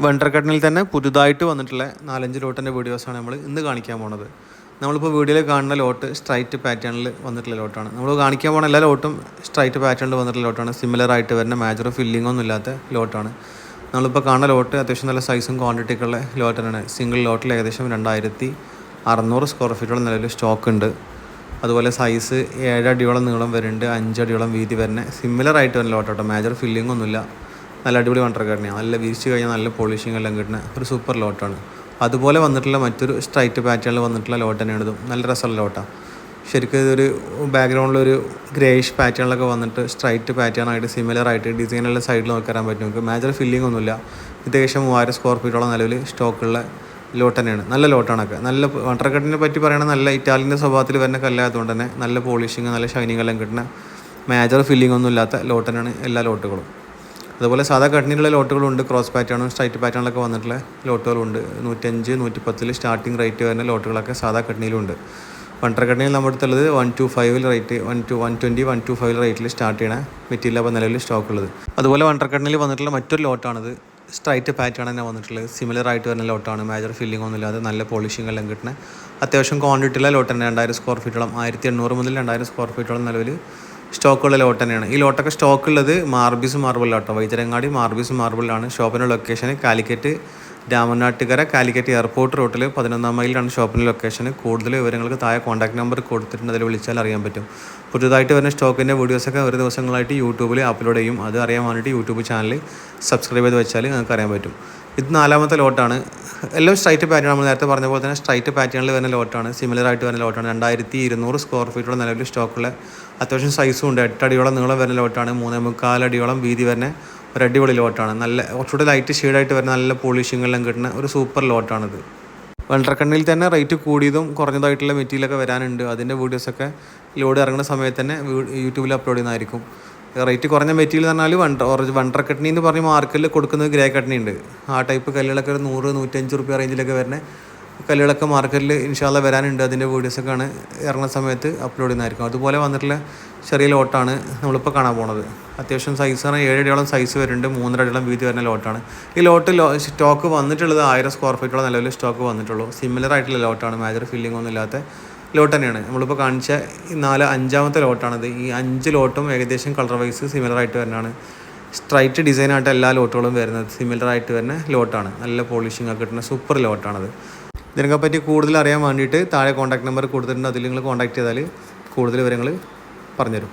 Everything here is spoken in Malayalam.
വെണ്ടർക്കട്ടിനിൽ തന്നെ പുതുതായിട്ട് വന്നിട്ടുള്ള 4-5 ലോട്ടിൻ്റെ വീഡിയോസാണ് നമ്മൾ ഇന്ന് കാണിക്കാൻ പോകുന്നത്. നമ്മളിപ്പോൾ വീഡിയോയിൽ കാണുന്ന ലോട്ട് സ്ട്രൈറ്റ് പാറ്റേണിൽ വന്നിട്ടുള്ള ലോട്ടാണ്. നമ്മൾ കാണിക്കാൻ പോകുന്ന എല്ലാ ലോട്ടും സ്ട്രൈറ്റ് പാറ്റേണിൽ വന്നിട്ടുള്ള ലോട്ടാണ്. സിമിലർ ആയിട്ട് വരുന്ന മേജർ ഫില്ലിംഗ് ഒന്നും ഇല്ലാത്ത ലോട്ടാണ്. നമ്മളിപ്പോൾ കാണുന്ന ലോട്ട് അത്യാവശ്യം നല്ല സൈസും ക്വാണ്ടിറ്റിയൊക്കെ ഉള്ള ലോട്ട് തന്നെയാണ്. സിംഗിൾ ലോട്ടിൽ ഏകദേശം 2600 സ്ക്വയർ ഫീറ്റോളം നിലവിൽ സ്റ്റോക്ക് ഉണ്ട്. അതുപോലെ സൈസ് 7 അടിയോളം നീളം വരുന്നുണ്ട്, 5 അടിയോളം വീതി വരുന്ന സിമിലർ ആയിട്ട് വരുന്ന ലോട്ടോ. മേജർ ഫില്ലിംഗ് ഒന്നുമില്ല. നല്ല അടിപൊളി വണ്ടർക്കാരനെയാണ്. നല്ല വിരിച്ച് കഴിഞ്ഞാൽ നല്ല പോളിഷിങ് എല്ലാം കിട്ടുന്ന ഒരു സൂപ്പർ ലോട്ടാണ്. അതുപോലെ വന്നിട്ടുള്ള മറ്റൊരു സ്ട്രൈറ്റ് പാറ്റേണിൽ വന്നിട്ടുള്ള ലോട്ട് തന്നെയാണ് ഇതും. നല്ല രസമുള്ള ലോട്ടാണ്. ശരിക്കും ഇതൊരു ബാക്ക്ഗ്രൗണ്ടിലൊരു ഗ്രേയിഷ് പാറ്റേണിലൊക്കെ വന്നിട്ട് സ്ട്രൈറ്റ് പാറ്റേൺ ആയിട്ട് സിമിലർ ആയിട്ട് ഡിസൈനുള്ള സൈഡിൽ നോക്കാൻ പറ്റും. നമുക്ക് മേജർ ഫില്ലിംഗ് ഒന്നുമില്ല. ഏകദേശം 3000 സ്ക്വയർ ഫീറ്റോളം നിലവിൽ സ്റ്റോക്കുള്ള ലോട്ട് തന്നെയാണ്. നല്ല ലോട്ടാണൊക്കെ. നല്ല വണ്ടർക്കട്ടിനെ പറ്റി പറയുന്നത് നല്ല ഇറ്റാലിയൻ്റെ സ്വഭാവത്തിൽ വരുന്ന കല്ലായതുകൊണ്ട് തന്നെ നല്ല പോളിഷിങ് നല്ല ഷൈനിങ് എല്ലാം കിട്ടുന്ന മേജർ ഫില്ലിംഗ് ഒന്നും ഇല്ലാത്ത ലോട്ട് തന്നെയാണ് എല്ലാ ലോട്ടുകളും. അതുപോലെ സാധാ കട്ടിനുള്ള ലോട്ടുകളുണ്ട്. ക്രോസ് പാറ്റേണും സ്ട്രൈറ്റ് പാറ്റേണിലൊക്കെ വന്നിട്ടുള്ള ലോട്ടുകളുണ്ട്. 105, 110 സ്റ്റാർട്ടിംഗ് റേറ്റ് വരുന്ന ലോട്ടുകളൊക്കെ സാധാ കട്ടിനിലുണ്ട്. വണ്ടർ കട്ടിനിൽ നമ്മുടെ അടുത്തുള്ളത് 125 റേറ്റ് 120, 125 റേറ്റിൽ സ്റ്റാർട്ട് ചെയ്യണ മെറ്റീരിയൽ അപ്പോൾ നിലവിൽ സ്റ്റോക്കുള്ളത്. അതുപോലെ വണ്ടർ കട്ടിനിൽ വന്നിട്ടുള്ള മറ്റൊരു ലോട്ടാണിത്. സ്ട്രൈറ്റ് പാറ്റേൺ തന്നെ വന്നിട്ടുള്ളത്. സിമിലർ ആയിട്ട് വരുന്ന ലോട്ടാണ്. മേജർ ഫില്ലിംഗ് ഒന്നും ഇല്ലാതെ നല്ല പോളിഷിംഗ് എല്ലാം കിട്ടുന്ന അത്യാവശ്യം ക്വാണ്ടിറ്റിയുള്ള ലോട്ട് തന്നെ. 2000 സ്ക്വയർ ഫീറ്റോളം 1800 മുതൽ 2000 സ്ക്വയർ ഫീറ്റോളം നിലവിൽ സ്റ്റോക്കുള്ള ലോട്ട് തന്നെയാണ്. ഈ ലോട്ടൊക്കെ സ്റ്റോക്കുള്ളത് മാർബിസ് മാർബിളിലാട്ടോ. വൈതരങ്ങാടി മാർബിസ് മാർബിളിലാണ് ഷോപ്പിൻ്റെ ലൊക്കേഷൻ. കാലിക്കറ്റ് രാമനാട്ടുകര കാലിക്കറ്റ് എയർപോർട്ട് റൂട്ടിൽ 11 മൈലിലാണ് ഷോപ്പിൻ്റെ ലൊക്കേഷൻ. കൂടുതൽ വിവരങ്ങൾക്ക് താഴെ കോൺടാക്ട് നമ്പർ കൊടുത്തിട്ടുണ്ട്. അതിൽ വിളിച്ചാൽ അറിയാൻ പറ്റും. പുതുതായിട്ട് വരുന്ന സ്റ്റോക്കിൻ്റെ വീഡിയോസൊക്കെ ഒരു ദിവസങ്ങളായിട്ട് യൂട്യൂബിൽ അപ്ലോഡ് ചെയ്യും. അത് അറിയാൻ വേണ്ടിയിട്ട് യൂട്യൂബ് ചാനൽ സബ്സ്ക്രൈബ് ചെയ്ത് വെച്ചാൽ നിങ്ങൾക്ക് അറിയാൻ പറ്റും. ഇത് 4ാമത്തെ ലോട്ടാണ്. എല്ലാം സ്ട്രൈറ്റ് പാറ്റേൺ. നമ്മൾ നേരത്തെ പറഞ്ഞ പോലെ തന്നെ സ്ട്രൈറ്റ് പാറ്റേണിൽ വരുന്ന ലോട്ടാണ്. സിമിലർ ആയിട്ട് വരുന്ന ലോട്ടാണ്. 2200 സ്ക്വയർ ഫീറ്റോളം നിലവിൽ സ്റ്റോക്കുള്ള അത്യാവശ്യം സൈസും ഉണ്ട്. 8 അടിയോളം നീളം വരുന്ന ലോട്ടാണ്. 3.25 അടിയോളം വീതി വരുന്ന ഒരു അടിപൊളി ലോട്ടാണ്. നല്ല കുറച്ചുകൂടി ലൈറ്റ് ഷെയ്ഡായിട്ട് വരുന്ന നല്ല പോളിഷിംഗ് എല്ലാം കിട്ടുന്ന ഒരു സൂപ്പർ ലോട്ടാണിത്. വെണ്ടർക്കണ്ണിൽ തന്നെ റേറ്റ് കൂടിയതും കുറഞ്ഞതായിട്ടുള്ള മെറ്റീരിയലൊക്കെ വരാനുണ്ട്. അതിൻ്റെ വീഡിയോസൊക്കെ ലോഡ് ഇറങ്ങുന്ന സമയത്ത് തന്നെ യൂട്യൂബിൽ അപ്ലോഡ് ചെയ്യുന്നതായിരിക്കും. റേറ്റ് കുറഞ്ഞ മെറ്റീരിയൽ എന്ന് പറഞ്ഞാൽ വണ്ടർ കട്ടണി എന്ന് പറഞ്ഞ് മാർക്കറ്റിൽ കൊടുക്കുന്നത് ഗ്രേ കട്ടണി ഉണ്ട്. ആ ടൈപ്പ് കല്ലുകളൊക്കെ ഒരു 100-105 രൂപ റേഞ്ചിലൊക്കെ വരുന്ന കല്ലുകളൊക്കെ മാർക്കറ്റിൽ ഇൻഷാല്ല വരാനുണ്ട്. അതിൻ്റെ വീഡിയോസൊക്കെയാണ് ഇറങ്ങുന്ന സമയത്ത് അപ്ലോഡ് ചെയ്യുന്നതായിരിക്കും. അതുപോലെ വന്നിട്ടുള്ള ചെറിയ ലോട്ടാണ് നമ്മളിപ്പോൾ കാണാൻ പോകുന്നത്. അത്യാവശ്യം സൈസാണ്. 7 അടിയോളം സൈസ് വരുന്നുണ്ട്. 3.5 അടിയോളം വീതി വരുന്ന ലോട്ടാണ്. ഈ ലോട്ട് സ്റ്റോക്ക് വന്നിട്ടുള്ളത് 1000 സ്ക്വയർ ഫീറ്റോളം നിലവിൽ സ്റ്റോക്ക് വന്നിട്ടുള്ളൂ. സിമിലർ ആയിട്ടുള്ള ലോട്ടാണ്. മേജർ ഫില്ലിംഗ് ഒന്നും ഇല്ലാത്ത ലോട്ട് തന്നെയാണ്. നമ്മളിപ്പോൾ കാണിച്ച ഈ 5ാമത്തെ ലോട്ടാണിത്. ഈ 5 ലോട്ടും ഏകദേശം കളർ വൈസ് സിമിലർ ആയിട്ട് വരുന്നതാണ്. സ്ട്രൈറ്റ് ഡിസൈനായിട്ട് എല്ലാ ലോട്ടുകളും വരുന്നത് സിമിലർ ആയിട്ട് വരുന്ന ലോട്ടാണ്. നല്ല പോളിഷിംഗ് ഒക്കെ കിട്ടുന്ന സൂപ്പർ ലോട്ടാണത്. ഇതിനെപ്പറ്റി കൂടുതൽ അറിയാൻ വേണ്ടിയിട്ട് താഴെ കോൺടാക്ട് നമ്പർ കൊടുത്തിട്ടുണ്ട്. അതിൽ നിങ്ങൾ കോൺടാക്ട് ചെയ്താൽ കൂടുതൽ വിവരങ്ങൾ പറഞ്ഞുതരും.